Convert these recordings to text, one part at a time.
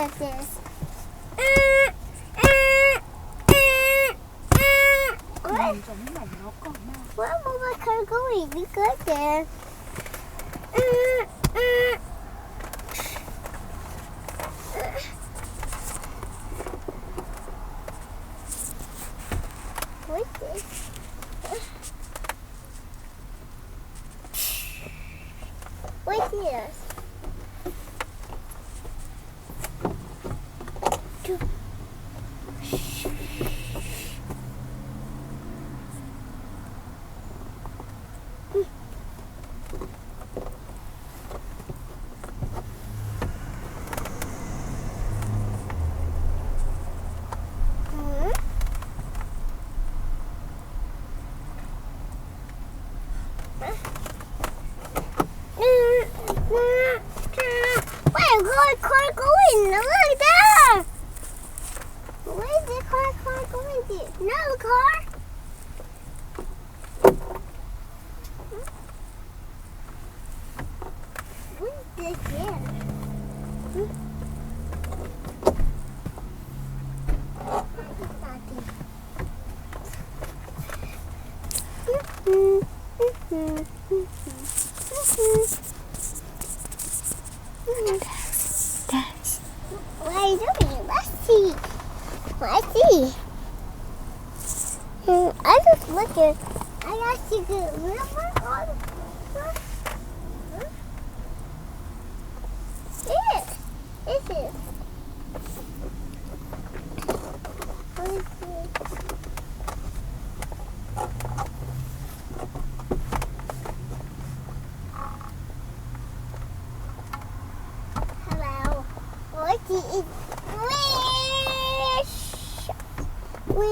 like this. Where will my car going? We got there. What's this? What's this? Where's the car going? Look there! Where's the car going to? No car! What's this here? Dance. What are you doing? Let's see. Let's see. I just look at. I asked you to remember all the. Yes. This is. Let me see. Hello. What is wish?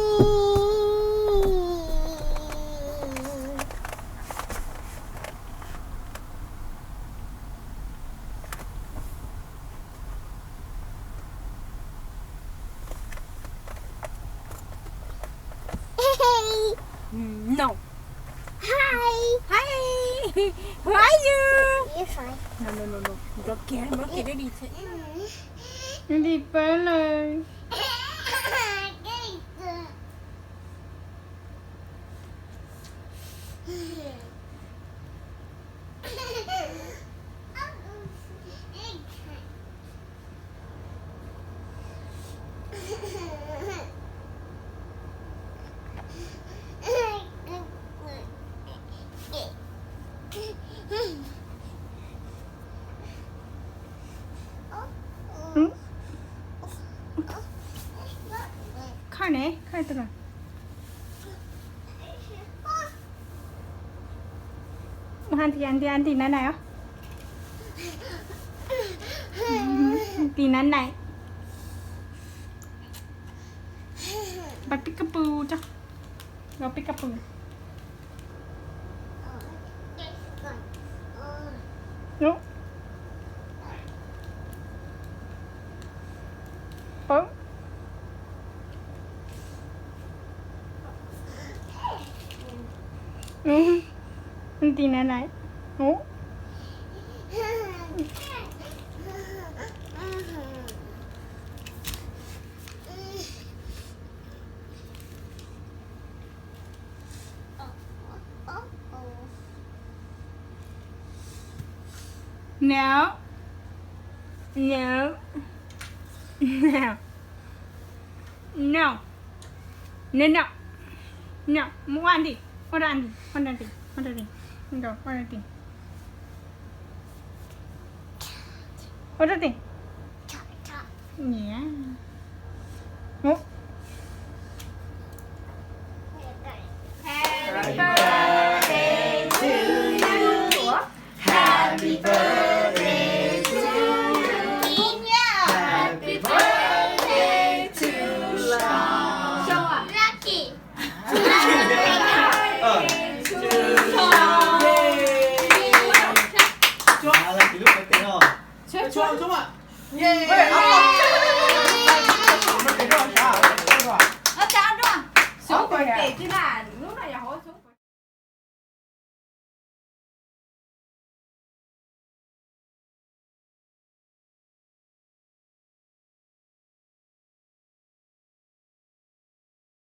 Hey. No. Hi. Hi. Who are you? You're fine. No. Nó kìa nó đi thế. Ừ. Đi tới lời. 응? 카네? 카이드가. Anh thì này này á. Thì này. Bắt peekaboo cho. Go peekaboo. No. Bấm. Anh thì này. Ủa? No. No. No. No. No, no. No. Muốn ăn đi. Con ăn đi. Con ăn đi. Con ăn đi. Go. Con ăn đi. Con ăn đi. Yeah. Oh. Happy birthday to you. Happy birthday to you. Happy birthday to Sean. Lucky. Chung ạ. Nó chán đúng không? Số còn kể chứ là